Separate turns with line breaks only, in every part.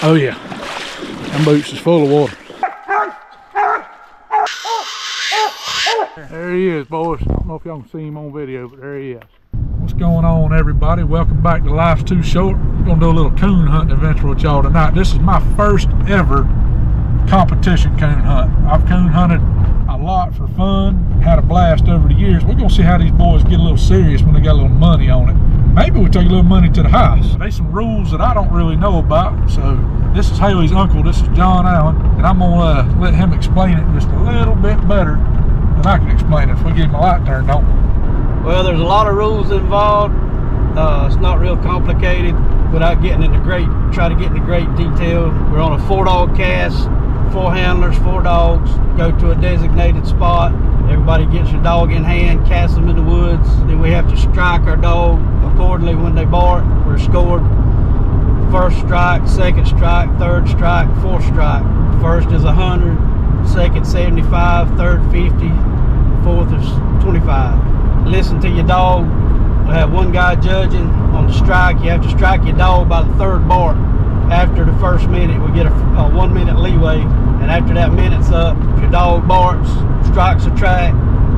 Oh yeah, them boots is full of water. There he is, boys. I don't know if y'all can see him on video, but there he is. What's going on, everybody? Welcome back to Life's Too Short. We're gonna do a little coon hunting adventure with y'all tonight. This is my first ever competition coon hunt. I've coon hunted a lot for fun, had a blast over the years. We're gonna see how these boys get a little serious when they got a little money on it. Maybe we'll take a little money to the house. There's some rules that I don't really know about. So this is Haley's uncle, this is John Allen, and I'm gonna let him explain it just a little bit better than I can explain it if we get my light turned on.
Well, there's a lot of rules involved. It's not real complicated without getting into try to get into great detail. We're on a 4-dog cast, 4 handlers, 4 dogs, go to a designated spot. Everybody gets your dog in hand, cast them in the woods. Then we have to strike our dog accordingly when they bark. We're scored first strike, second strike, third strike, fourth strike. First is 100, second 75, third 50, fourth is 25. Listen to your dog. We have one guy judging on the strike. You have to strike your dog by the 3rd bark. After the first minute, we get a 1 minute leeway, and after that minute's up, if your dog barks, strikes a track,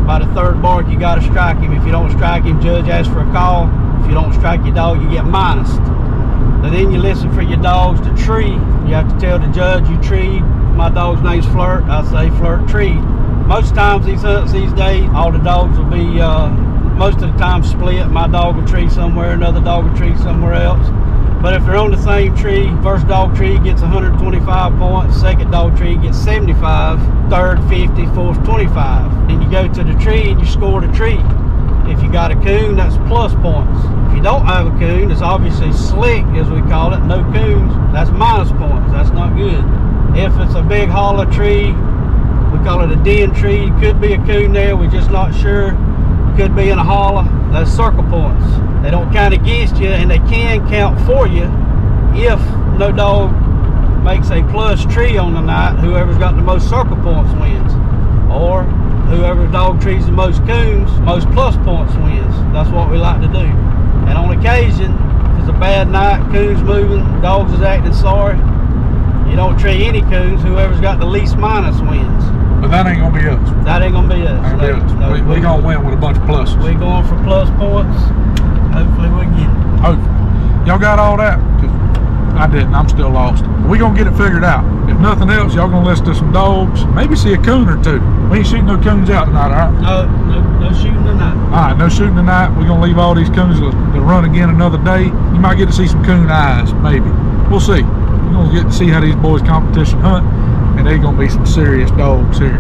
by the 3rd bark you got to strike him. If you don't strike him, judge asks for a call. If you don't strike your dog, you get minused. And then you listen for your dogs to tree. You have to tell the judge you treed. My dog's name's Flirt. I say Flirt treed. Most times these hunts these days, all the dogs will be most of the time split. My dog will tree somewhere, another dog will tree somewhere else. But if they're on the same tree, first dog tree gets 125 points, second dog tree gets 75, third 50, fourth 25. Then you go to the tree and you score the tree. If you got a coon, that's plus points. If you don't have a coon, it's obviously slick, as we call it, no coons, that's minus points. That's not good. If it's a big hollow tree, we call it a den tree. Could be a coon there, we're just not sure. Could be in a hollow, that's circle points. They don't count against you, and they can count for you if no dog makes a plus tree on the night. Whoever's got the most circle points wins, or whoever dog trees the most coons, most plus points wins. That's what we like to do. And on occasion, if it's a bad night, coons moving, dogs is acting sorry, you don't tree any coons. Whoever's got the least minus wins.
But that ain't gonna be us.
That ain't gonna be us.
No, we gonna win with a bunch of pluses.
We going for plus points. Hopefully we get it.
Hopefully. Y'all got all that? 'Cause I didn't. I'm still lost. We gonna get it figured out. If nothing else, y'all gonna listen to some dogs. Maybe see a coon or two. We ain't shooting no coons out tonight, all right?
No shooting tonight.
All right, no shooting tonight. We're gonna leave all these coons to run again another day. You might get to see some coon eyes, maybe. We'll see. We're gonna get to see how these boys competition hunt, and they're gonna be some serious dogs here.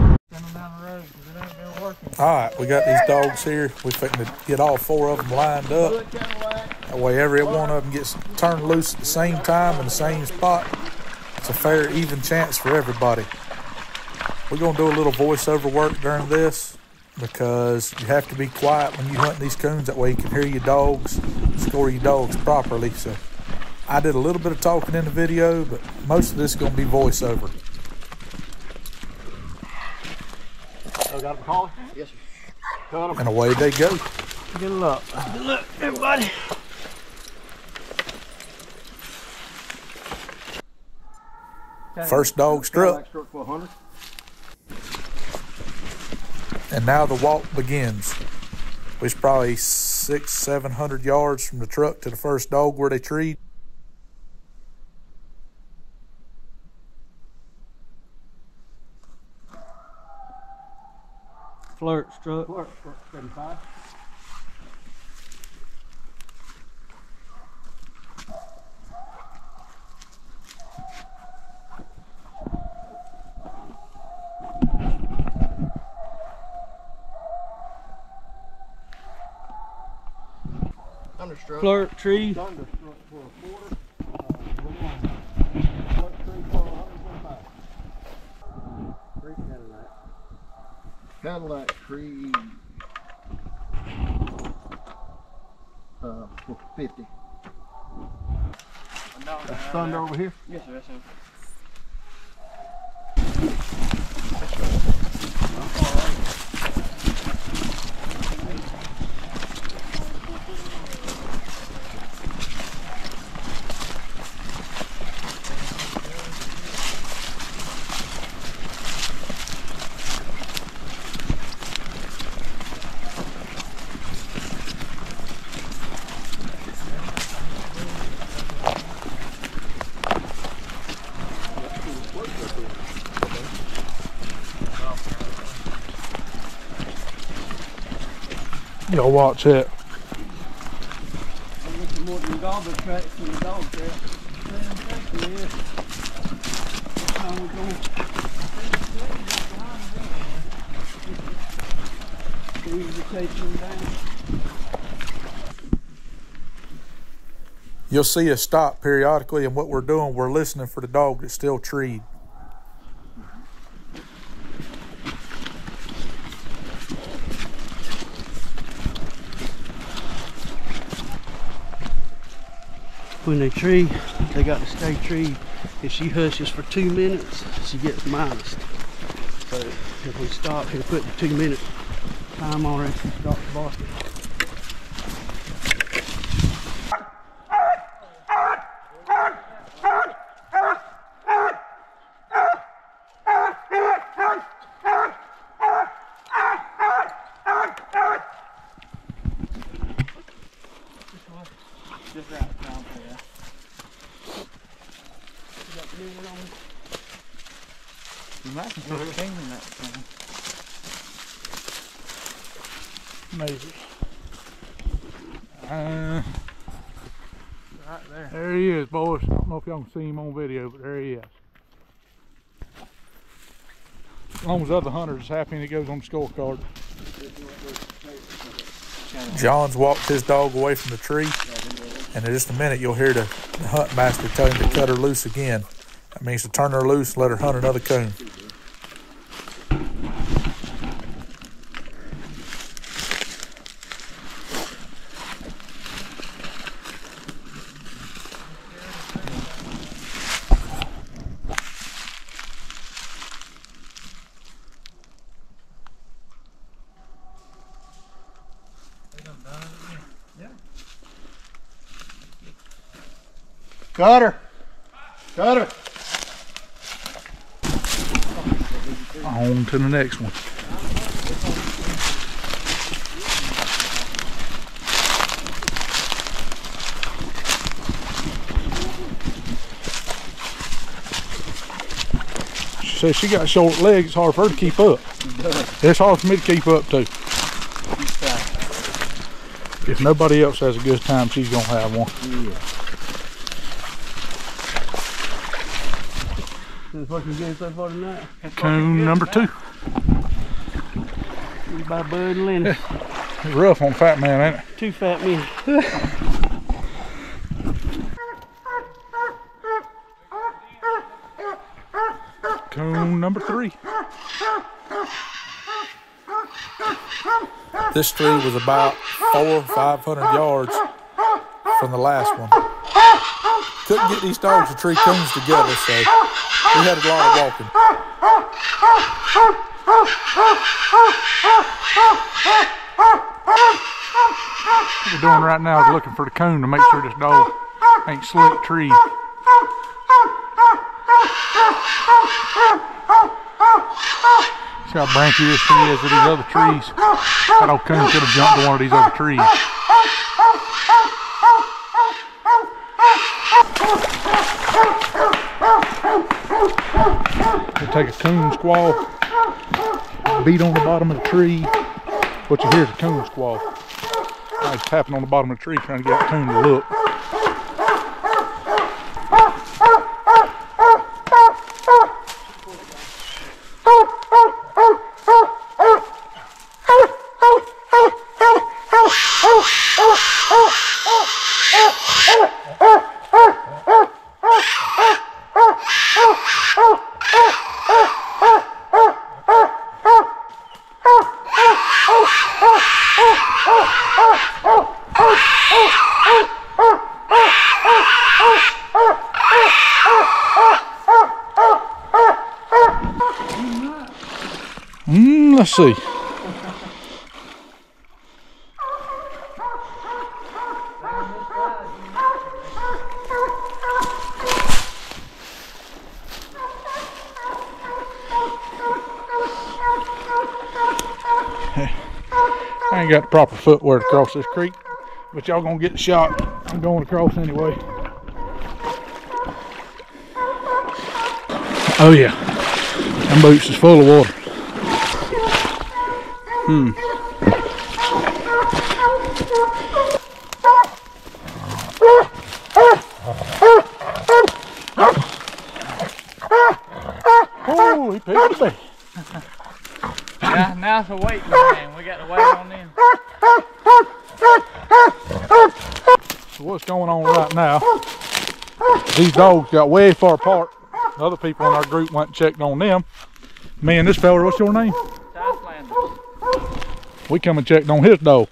All right, we got these dogs here. We're fixing to get all 4 of them lined up. That way every one of them gets turned loose at the same time in the same spot. It's a fair, even chance for everybody. We're gonna do a little voiceover work during this because you have to be quiet when you hunt these coons. That way you can hear your dogs, score your dogs properly. So I did a little bit of talking in the video, but most of this is gonna be voiceover.
Got a call? Yes, sir. Got them.
And away they go.
Good luck. Good luck, everybody.
First dog struck. And now the walk begins. It's probably 600-700 yards from the truck to the first dog where they treed.
Flirt struck. Flirt 75.
Thunderstruck.
Flirt tree.
Thunderstruck for a quarter. Flirt tree for 125. Cadillac tree for 50. That's Thunder over here?
Yes, sir. That's him.
Y'all watch that.
I'm looking more than garbage tracks than the dog trap. Yeah. How we going? We usually take them down.
You'll see us stop periodically, and what we're doing, we're listening for the dog that's still treed.
When they tree, they got to stay treed. If she hushes for 2 minutes, she gets minused. So if we stop, he'll put the 2 minute time on her and she starts barking. Just right down there. You got the new one on? You might can put a king in that thing.
Maybe.
Right there.
There he is, boys. I don't know if y'all can see him on video, but there he is. As long as other hunters is happy and he goes on the scorecard. John's walked his dog away from the tree, and in just a minute you'll hear the hunt master tell him to cut her loose again. That means to turn her loose and let her hunt another coon.
Got her. Got her.
On to the next one. She says she got short legs. It's hard for her to keep up. It's hard for me to keep up too. If nobody else has a good time, she's gonna have one.
Yeah.
That's what you're getting so far tonight.
Coon number 2.
By Bud and Lenny.
It's rough on Fat Man, ain't it?
2 fat men.
Coon number 3. This tree was about 400 or 500 yards from the last one. Couldn't get these dogs to tree coons together, so we had a lot of walking. What we're doing right now is looking for the coon to make sure this dog ain't slick treed. See how branchy this tree is with these other trees. That old coon could have jumped to one of these other trees. We'll take a coon squall, beat on the bottom of the tree. What you hear is a coon squall. Now he's tapping on the bottom of the tree trying to get that coon to look. Let's see. I ain't got the proper footwear to cross this creek, but y'all gonna get the shot. I'm going across anyway. Oh yeah, them boots is full of water. Oh, he picked me.
Now it's a waiting game. We got to wait on them.
So what's going on right now? These dogs got way far apart. Other people in our group went and checked on them. Me and this fella, what's your name? We come and checked on his dog.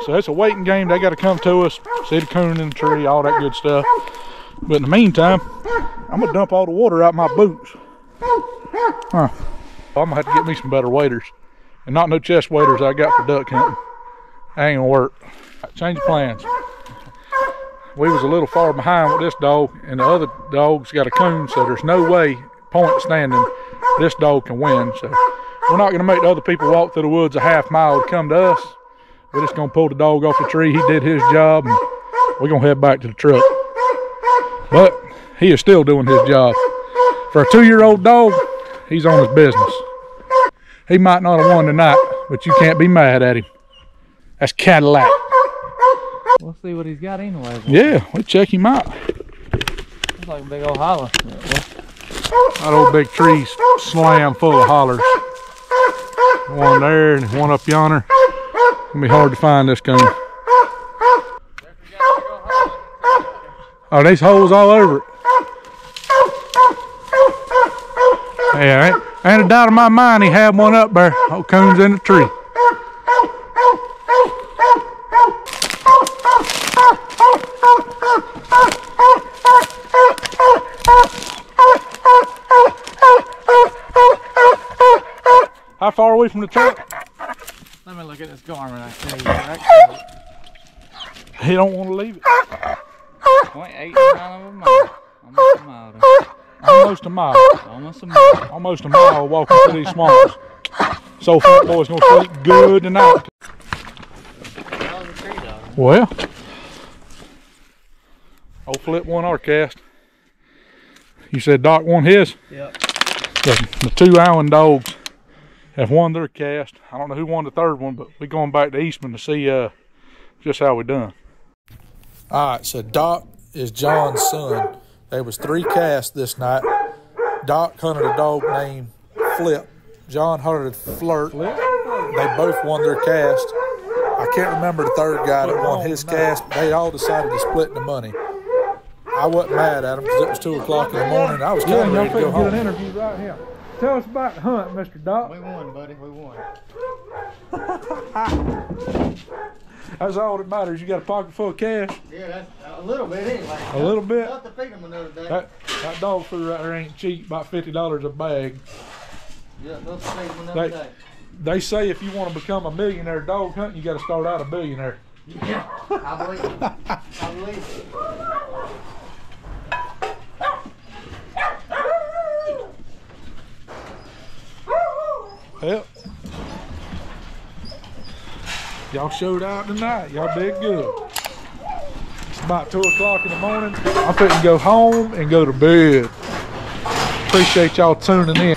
So it's a waiting game. They got to come to us, see the coon in the tree, all that good stuff. But in the meantime, I'm gonna dump all the water out my boots. I'm gonna have to get me some better waders, and not no chest waders I got for duck hunting. That ain't gonna work. Change of plans. We was a little far behind with this dog, and the other dog's got a coon, so there's no way, point standing, this dog can win. So we're not gonna make the other people walk through the woods a half mile to come to us. We're just gonna pull the dog off the tree. He did his job, and we're gonna head back to the truck. But he is still doing his job. For a 2-year-old dog, he's on his business. He might not have won tonight, but you can't be mad at him. That's Cadillac.
We'll see what he's got anyway.
Yeah, we'll check him out.
Looks like a big old holler.
That old big tree's slam full of hollers. One there and one up yonder. It's gonna be hard to find this coon. Oh, there's holes all over it. Yeah, ain't a doubt in my mind he had one up there. Oh, coon's in the tree. How far are we from the truck?
Let me look at this garment. I tell you, right?
He don't want to leave it.
0.89 of a mile. Almost a mile.
Almost a mile.
Almost a mile.
Almost a mile walking through these swamps. So Fat Boy's gonna sleep good tonight. Well, old Flip won our cast. You said Doc won his?
Yep.
The 2 Allen dogs have won their cast. I don't know who won the 3rd one, but we're going back to Eastman to see just how we done. All right, so Doc is John's son. There was 3 casts this night. Doc hunted a dog named Flip. John hunted Flirt. They both won their cast. I can't remember the 3rd guy that won his cast. They all decided to split the money. I wasn't mad at them because it was 2 o'clock in the morning. I was kind of ready to go home. Get an interview right here. Tell us about the hunt, Mr. Doc.
We won, buddy. We won.
That's all that matters. You got a pocket full of cash.
Yeah, that's a little bit anyway.
A little bit.
Got to feed them another day.
That dog food right there ain't cheap. About $50 a bag.
Yeah, got to feed them another day.
They say if you want to become a millionaire dog hunting, you got to start out a billionaire.
Yeah, I believe it. I believe it.
Yep. Y'all showed out tonight. Y'all did good. It's about 2 o'clock in the morning. I'm fitting to go home and go to bed. Appreciate y'all tuning in.